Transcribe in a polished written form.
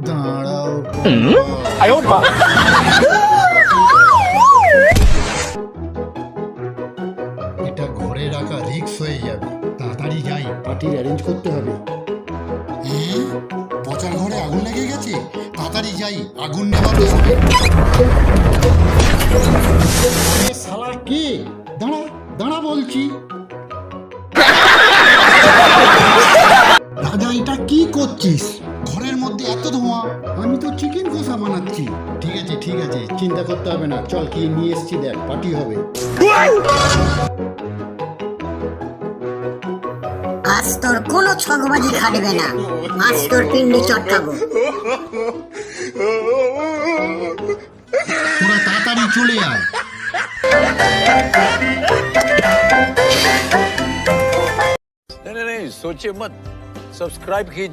দাঁড়াও এটা ঘরে রাখা রিস্ক হয়ে যাবে, তাড়াতাড়ি যাই, পার্টির অ্যারেঞ্জ করতে হবে। পচার ঘরে আগুন লেগে গেছে, তাড়াতাড়ি যাই, আগুন নেভাতে হবে। শালা কে? দাঁড়া দাঁড়া বলছি। রাজা এটা কি করছিস? ঘরের মধ্যে এত ধোঁয়া। আমি তো চিকেন কষা বানাচ্ছি। ঠিক আছে ঠিক আছে, চিন্তা করতে হবে না, চল কি নিয়ে এসছি দেখ, পার্টি হবে। আজ তোর কোনো ছকবাজি খাটবে না, আজ তোর পিন্ডি চটকাবো। তোরা তাড়াতাড়ি চলে আয়। नहीं नहीं नहीं सोचिए मत सब्सक्राइब कीजिए।